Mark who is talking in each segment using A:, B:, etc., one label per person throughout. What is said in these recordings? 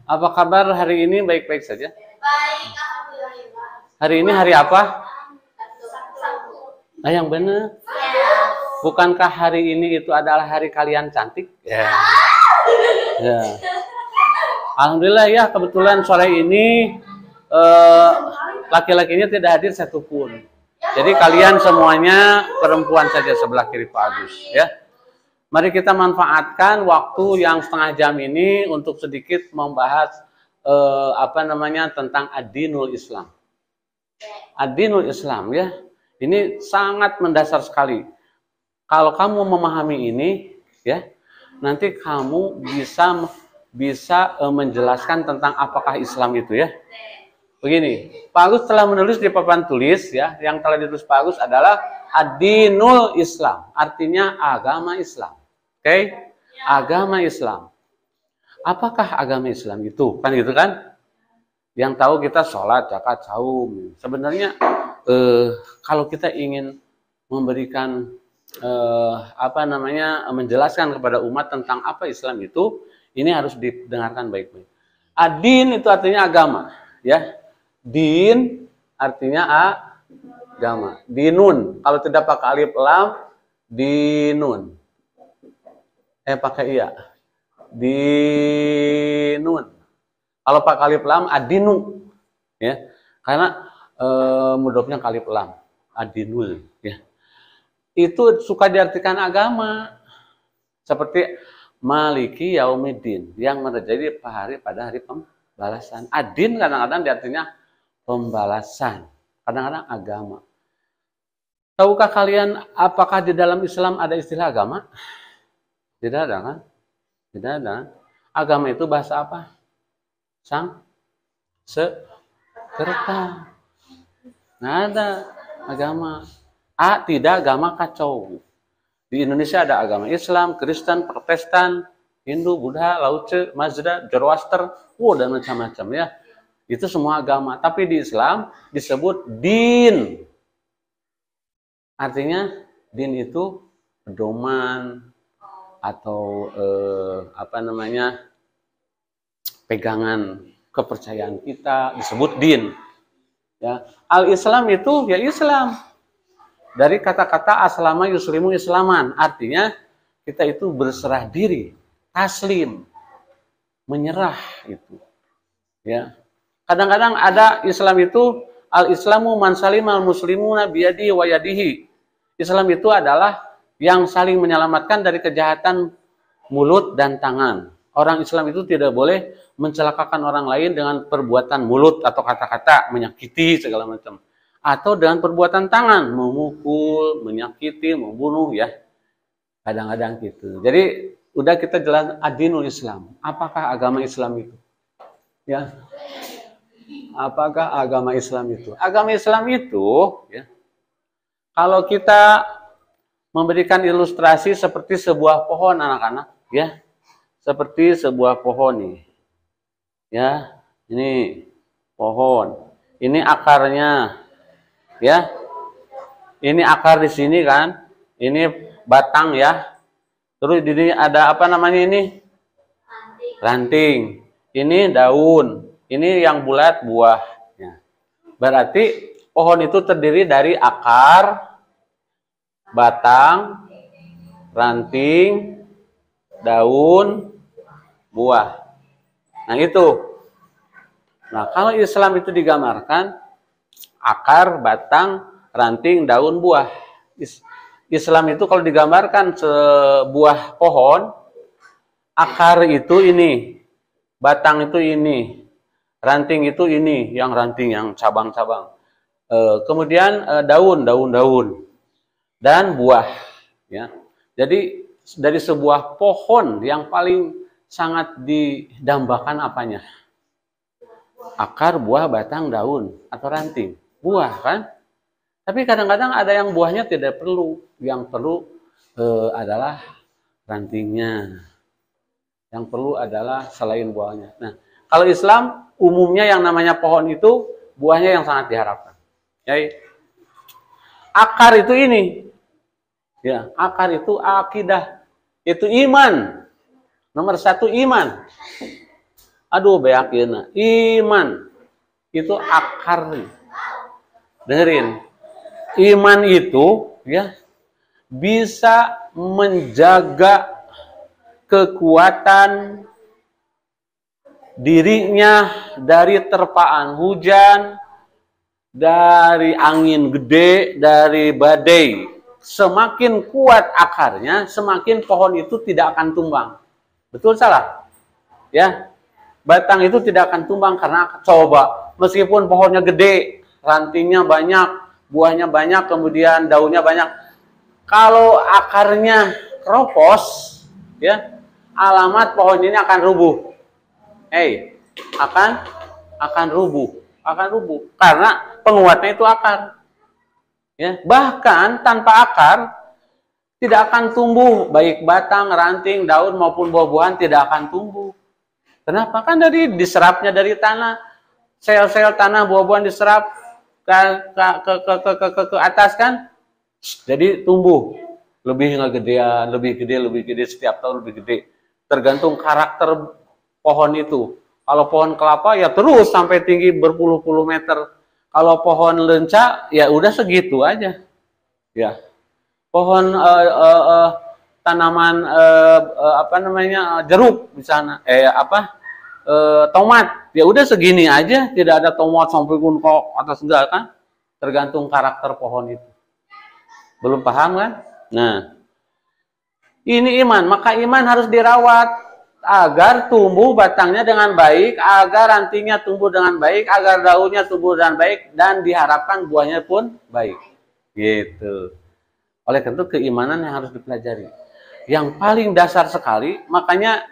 A: Apa kabar hari ini? Baik-baik saja?
B: Baik, alhamdulillah.
A: Hari ini hari apa?
B: Sabtu.
A: Nah, yang benar.
B: Ya.
A: Bukankah hari ini itu adalah hari kalian cantik? Ya. Ya. Alhamdulillah ya, kebetulan sore ini laki-lakinya tidak hadir satupun. Jadi kalian semuanya perempuan saja sebelah kiri Pak Agus. Ya. Mari kita manfaatkan waktu yang setengah jam ini untuk sedikit membahas tentang ad-dinul Islam. Ad-dinul Islam ya. Ini sangat mendasar sekali. Kalau kamu memahami ini ya, nanti kamu bisa menjelaskan tentang apakah Islam itu ya. Begini, Pak Agus telah menulis di papan tulis ya, yang telah ditulis Pak Agus adalah ad-dinul Islam, artinya agama Islam. Oke, agama Islam. Apakah agama Islam itu? Kan gitu kan? Yang tahu kita sholat, zakat, saum. Sebenarnya kalau kita ingin memberikan menjelaskan kepada umat tentang apa Islam itu, ini harus didengarkan baik-baik. Ad-din itu artinya agama, ya. Din artinya agama. Dinun, kalau tidak pakai alif lam, dinun. Pakai iya. Dinun. Kalau pakai alif lam, adinu. Ya. Karena mudhofnya alif lam, adinul, ya. Itu suka diartikan agama. Seperti Maliki Yaumiddin, yang terjadi pada hari pembalasan. Adin kadang-kadang diartinya pembalasan, kadang-kadang agama. Tahukah kalian apakah di dalam Islam ada istilah agama? Tidak ada kan? Tidak ada. Agama itu bahasa apa? Sekerta. Nggak ada agama. Tidak agama kacau. Di Indonesia ada agama Islam, Kristen, Protestan, Hindu, Buddha, Lao-Tse, Mazda, Zoroaster, dan macam-macam ya. Itu semua agama. Tapi di Islam disebut din. Artinya din itu pedoman atau pegangan kepercayaan kita, disebut din. Ya. Al-Islam itu ya Islam. Dari kata-kata aslama yuslimu islaman, artinya kita itu berserah diri, taslim, menyerah itu. Ya. Kadang-kadang ada Islam itu al-islamu man salimal muslimuna biyadihi wa yadihi. Islam itu adalah yang saling menyelamatkan dari kejahatan mulut dan tangan. Orang Islam itu tidak boleh mencelakakan orang lain dengan perbuatan mulut atau kata-kata, menyakiti segala macam. Atau dengan perbuatan tangan, memukul, menyakiti, membunuh ya. Kadang-kadang gitu. Jadi udah kita jelas ad-dinul Islam. Apakah agama Islam itu? Ya. Apakah agama Islam itu? Agama Islam itu ya. Kalau kita memberikan ilustrasi seperti sebuah pohon anak-anak ya. Seperti sebuah pohon nih. Ya, ini pohon. Ini akarnya. Ya, ini akar di sini kan, ini batang ya. Terus di sini ada apa namanya ini? Ranting. Ini daun. Ini yang bulat buah. Ya. Berarti pohon itu terdiri dari akar, batang, ranting, daun, buah. Nah itu. Nah kalau Islam itu digambarkan akar, batang, ranting, daun, buah. Islam itu kalau digambarkan sebuah pohon, akar itu ini, batang itu ini, ranting itu ini, yang ranting, yang cabang-cabang. Kemudian daun, dan buah. Ya. Jadi dari sebuah pohon yang paling sangat didambakan apanya? Akar, buah, batang, daun, atau ranting. Buah kan, tapi kadang-kadang ada yang buahnya tidak perlu, yang perlu adalah rantingnya, yang perlu adalah selain buahnya. Nah, kalau Islam umumnya yang namanya pohon itu buahnya yang sangat diharapkan. Ya, akar itu ini, ya akar itu akidah, itu iman, nomor satu iman. Aduh, beyakeun. Iman itu akar. Dengerin. Iman itu ya bisa menjaga kekuatan dirinya dari terpaan hujan, dari angin gede, dari badai. Semakin kuat akarnya, semakin pohon itu tidak akan tumbang. Betul salah? Ya. Batang itu tidak akan tumbang karena coba meskipun pohonnya gede, rantingnya banyak, buahnya banyak, kemudian daunnya banyak. Kalau akarnya keropos, ya, alamat pohon ini akan rubuh. Akan rubuh karena penguatnya itu akar. Ya, bahkan tanpa akar tidak akan tumbuh, baik batang, ranting, daun maupun buah-buahan tidak akan tumbuh. Kenapa? Kan dari diserapnya dari tanah, sel-sel tanah buah-buahan diserap ke atas kan, jadi tumbuh lebih ngegedean, lebih gede setiap tahun lebih gede. Tergantung karakter pohon itu. Kalau pohon kelapa ya terus sampai tinggi berpuluh-puluh meter. Kalau pohon lenca ya udah segitu aja. Ya. Pohon tanaman jeruk di sana, tomat ya udah segini aja, tidak ada tomat sampai gunung atas enggak kan, tergantung karakter pohon itu. Belum paham kan? Nah, ini iman, maka iman harus dirawat agar tumbuh batangnya dengan baik, agar rantingnya tumbuh dengan baik, agar daunnya tumbuh dengan baik, dan diharapkan buahnya pun baik gitu. Oleh karena itu keimanan yang harus dipelajari. Yang paling dasar sekali, makanya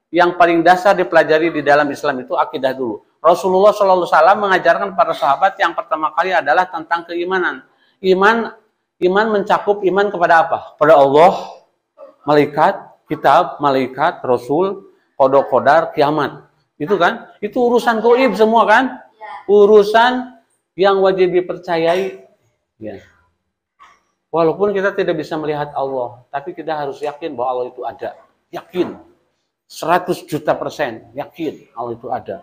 A: yang paling dasar dipelajari di dalam Islam itu akidah dulu. Rasulullah SAW mengajarkan para sahabat yang pertama kali adalah tentang keimanan. Iman mencakup iman kepada apa? Pada Allah, malaikat, kitab, malaikat, rasul, qada qadar, kiamat. Itu kan? Itu urusan gaib semua kan? Urusan yang wajib dipercayai. Ya. Walaupun kita tidak bisa melihat Allah, tapi kita harus yakin bahwa Allah itu ada. Yakin. 100 juta % yakin Allah itu ada.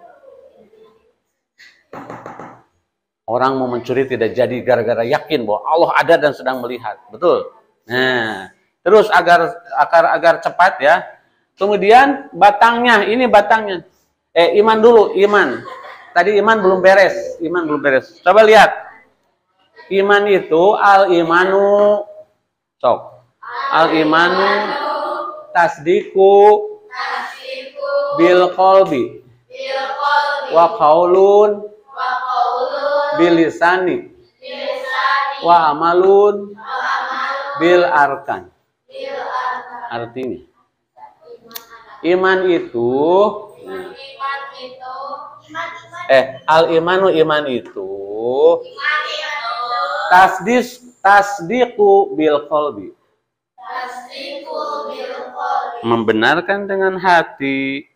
A: Orang mau mencuri tidak jadi gara-gara yakin bahwa Allah ada dan sedang melihat. Betul? Nah, terus agar cepat ya. Kemudian batangnya, ini batangnya. Iman dulu, iman. Tadi iman belum beres, Coba lihat. Iman itu al-imanu tasdiku bil qalbi wa qaulun bil lisani wa amalun bil arkan. Artinya iman itu al-imanu iman itu tasdiku bil qalbi, membenarkan dengan hati,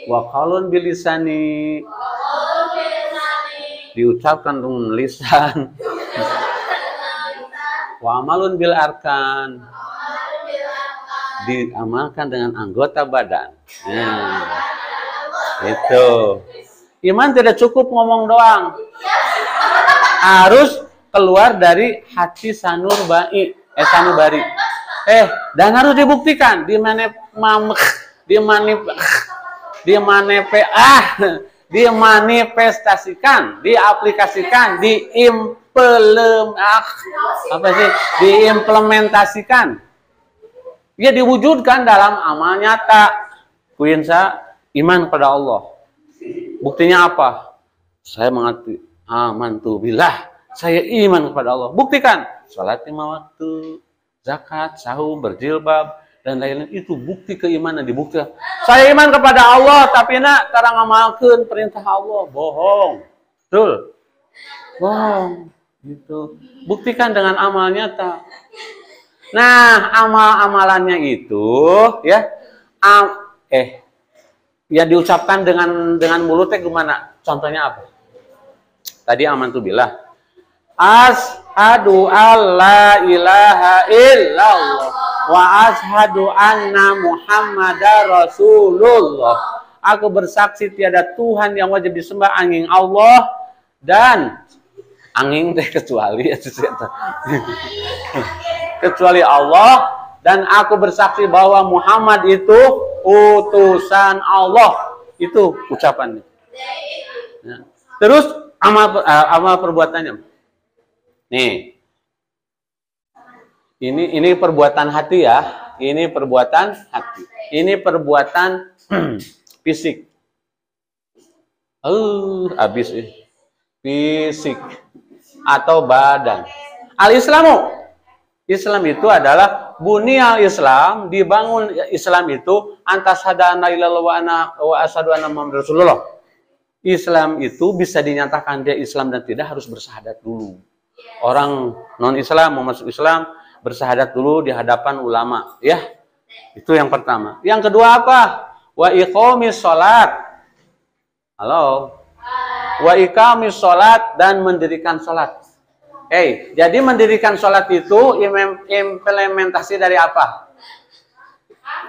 A: wa qaulun bil lisani, diucapkan dengan lisan, wa amalun bil arkan, diamalkan dengan anggota badan. Nah, itu. Iman tidak cukup ngomong doang. Harus keluar dari hati sanubari. Dan harus dibuktikan dimanifestasikan, diaplikasikan, diimplementasikan. Ya diwujudkan dalam amal nyata. Kuinsa iman kepada Allah. Buktinya apa? Saya mengerti. Amantu billah. Saya iman kepada Allah. Buktikan. Salat 5 waktu, zakat, sahur, berjilbab, dan lain-lain. Itu bukti keimanan. Dibuktikan. Saya iman kepada Allah, tapi nak cara ngamalkeun perintah Allah. Bohong. Betul? Bohong. Gitu. Buktikan dengan amal nyata. Nah, amal-amalannya itu ya ya diucapkan dengan mulutnya gimana? Contohnya apa? Tadi amantu billah. Asyhadu alla ilaha illallah wa ashhadu anna Muhammadar Rasulullah. Aku bersaksi tiada Tuhan yang wajib disembah angin Allah dan angin teh kecuali kecuali Allah, dan aku bersaksi bahwa Muhammad itu utusan Allah. Itu ucapannya. Nah, terus amal perbuatannya. Nih. Ini perbuatan hati ya. Ini perbuatan hati. Ini perbuatan fisik. Habis fisik atau badan. Al-Islamu. Islam itu adalah bunyal Islam, dibangun Islam itu antas hadana ilallah wa asyhadu anna Muhammadar Rasulullah. Islam itu bisa dinyatakan dia Islam dan tidak harus bersahadat dulu. Orang non-Islam mau masuk Islam bersahadat dulu di hadapan ulama, ya. Itu yang pertama. Yang kedua apa? Wa iqamis sholat. Halo. Wa iqamis sholat, dan mendirikan sholat. Jadi mendirikan sholat itu implementasi dari apa?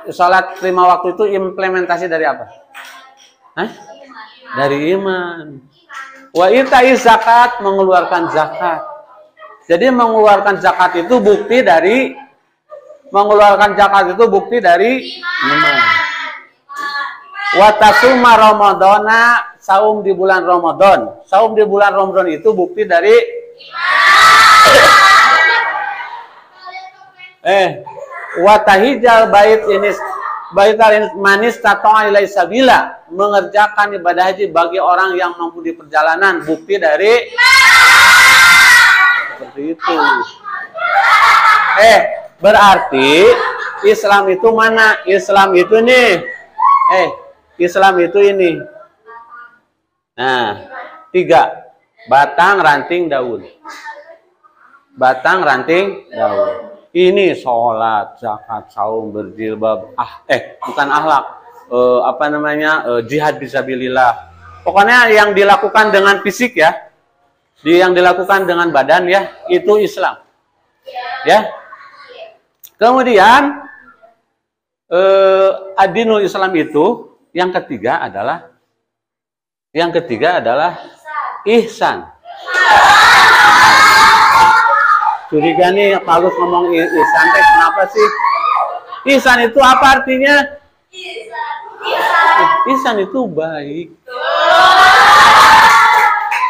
A: Sholat 5 waktu itu implementasi dari apa? Dari iman. Wa itai zakat, mengeluarkan zakat. Jadi mengeluarkan zakat itu bukti dari iman. Wa tasuma ramadhana, saum di bulan Ramadan. Saum di bulan Ramadan itu bukti dari watahijal baital manis tato'a ilai sabila, mengerjakan ibadah haji bagi orang yang mampu di perjalanan, bukti dari seperti itu. Berarti Islam itu mana? Islam itu nih. Islam itu ini. Nah, 3. Batang, ranting, daun. Batang, ranting, daun. Ini sholat, zakat, saum, berjilbab. Bukan akhlak. Jihad fisabilillah. Pokoknya yang dilakukan dengan fisik ya. Yang dilakukan dengan badan ya, itu Islam. Ya. Kemudian adinul Islam itu yang ketiga adalah ihsan. Curiga nih kalau ngomong ihsan teh kenapa sih? Ihsan itu apa artinya? Ihsan itu baik.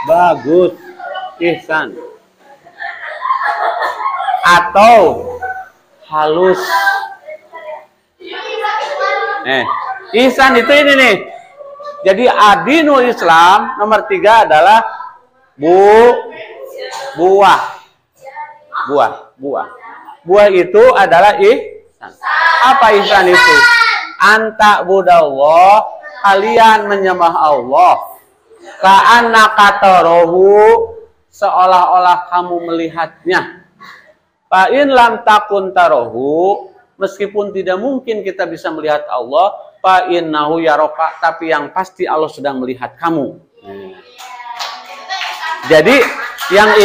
A: Bagus. Ihsan. Atau halus. Ihsan itu ini nih. Jadi adinul Islam nomor 3 adalah buah. Buah itu adalah ihsan. Apa ihsan itu? Anta budallah, kalian menyembah Allah. Ka'annaka tarahu, seolah-olah kamu melihatnya. Fa in lam takun tarahu, meskipun tidak mungkin kita bisa melihat Allah, fa innahu yaraka, tapi yang pasti Allah sedang melihat kamu. Jadi yang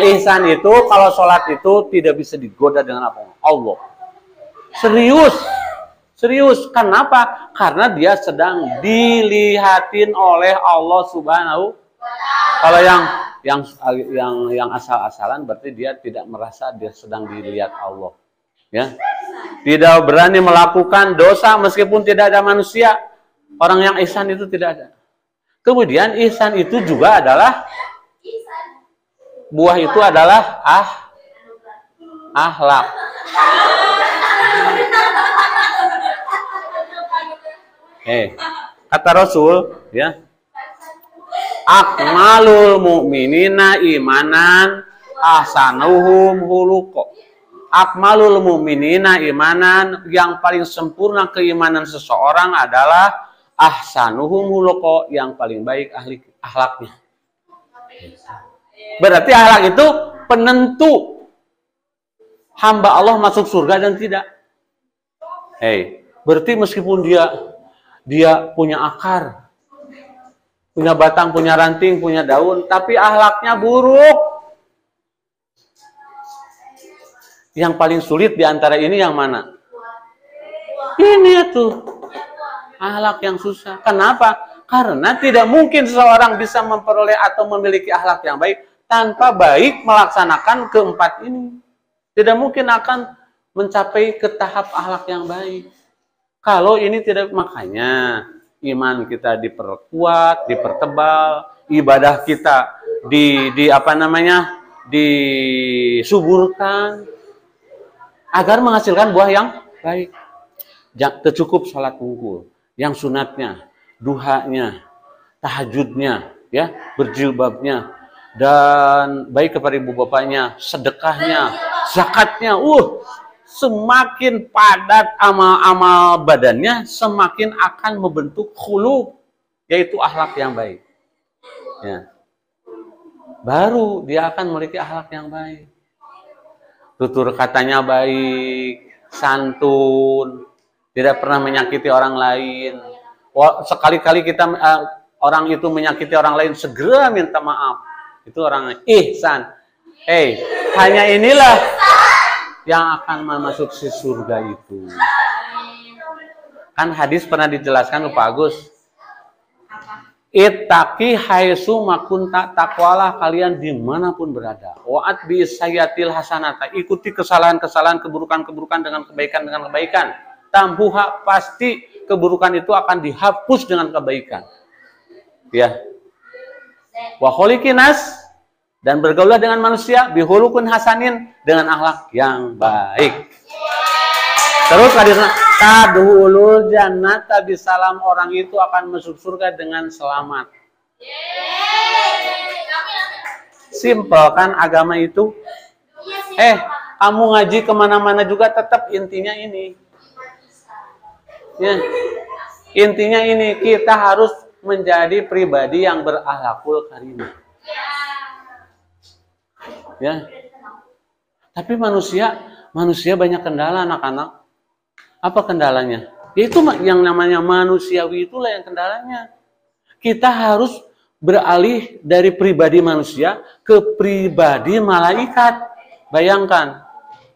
A: ihsan itu kalau sholat itu tidak bisa digoda dengan apa? Allah. Serius. Kenapa? Karena dia sedang dilihatin oleh Allah Subhanahu. Kalau yang asal-asalan berarti dia tidak merasa dia sedang dilihat Allah. Ya. Tidak berani melakukan dosa meskipun tidak ada manusia. Orang yang ihsan itu tidak ada. Kemudian ihsan itu juga adalah buah itu adalah akhlak. Kata Rasul, ya. Akmalul mu'minina imanan ahsanuhum khuluqa. Akmalul mu'minina imanan, yang paling sempurna keimanan seseorang adalah ahsanuhum khuluqa, yang paling baik akhlaknya. Berarti akhlak itu penentu hamba Allah masuk surga dan tidak. Berarti meskipun dia punya akar, punya batang, punya ranting, punya daun, tapi akhlaknya buruk. Yang paling sulit di antara ini yang mana? Ini tuh. Akhlak yang susah. Kenapa? Karena tidak mungkin seseorang bisa memperoleh atau memiliki akhlak yang baik tanpa baik melaksanakan keempat ini. Tidak mungkin akan mencapai ke tahap akhlak yang baik. Kalau ini tidak, makanya iman kita diperkuat, dipertebal, ibadah kita disuburkan agar menghasilkan buah yang baik. Cukup salat wungkul, yang sunatnya, duhanya, tahajudnya, ya, berjilbabnya, dan baik kepada ibu bapaknya, sedekahnya, zakatnya. Semakin padat amal-amal badannya, semakin akan membentuk khuluq, yaitu akhlak yang baik. Ya. Baru dia akan memiliki akhlak yang baik. Tutur katanya baik, santun, tidak pernah menyakiti orang lain. Sekali-kali kita orang itu menyakiti orang lain, segera minta maaf. Itu orang ihsan. Hanya inilah yang akan masuk si surga itu. Kan hadis pernah dijelaskan Pak Agus. Ittaqi haitsu makunta, takwalah kalian dimanapun berada. Wa'at bi sayyatil hasanata, ikuti kesalahan-kesalahan, keburukan-keburukan dengan kebaikan. Tambuha, pasti keburukan itu akan dihapus dengan kebaikan. Ya. Wa kholiqin nas, dan bergaulah dengan manusia bihulukun hasanin, dengan akhlak yang baik. Terus hadisnya, tadhulul jannata bisalam, orang itu akan masuk surga dengan selamat. Simpel kan agama itu? Kamu ngaji kemana-mana juga tetap intinya ini. Ya. Intinya ini, kita harus menjadi pribadi yang berakhlakul karimah. Ya. Tapi manusia banyak kendala, anak-anak. Apa kendalanya? Yaitu yang namanya manusiawi, itulah yang kendalanya. Kita harus beralih dari pribadi manusia ke pribadi malaikat. Bayangkan,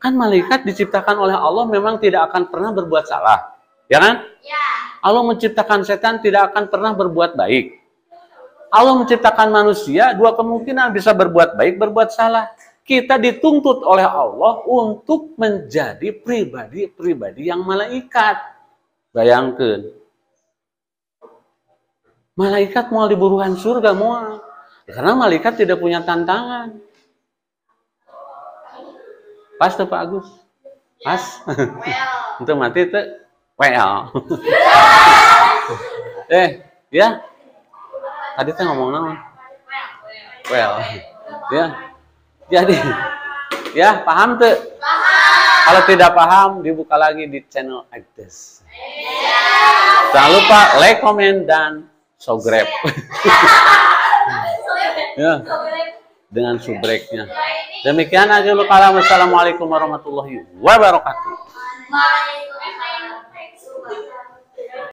A: kan malaikat diciptakan oleh Allah memang tidak akan pernah berbuat salah. Ya kan? Ya. Allah menciptakan setan tidak akan pernah berbuat baik. Allah menciptakan manusia, dua kemungkinan, bisa berbuat baik, berbuat salah. Kita dituntut oleh Allah untuk menjadi pribadi yang malaikat. Bayangkan. Malaikat mau diburuhan surga, mau. Karena malaikat tidak punya tantangan. Pas tuh Pak Agus? Pas? Itu mati tuh. Ya. Tadi saya ngomong naon? Ya. Jadi, ya paham tuh? Paham. Kalau tidak paham, dibuka lagi di channel Agdes. Jangan lupa like, comment, dan subscribe. Ya, dengan subreknya. Demikian aja lu kalam. Wassalamualaikum warahmatullahi wabarakatuh.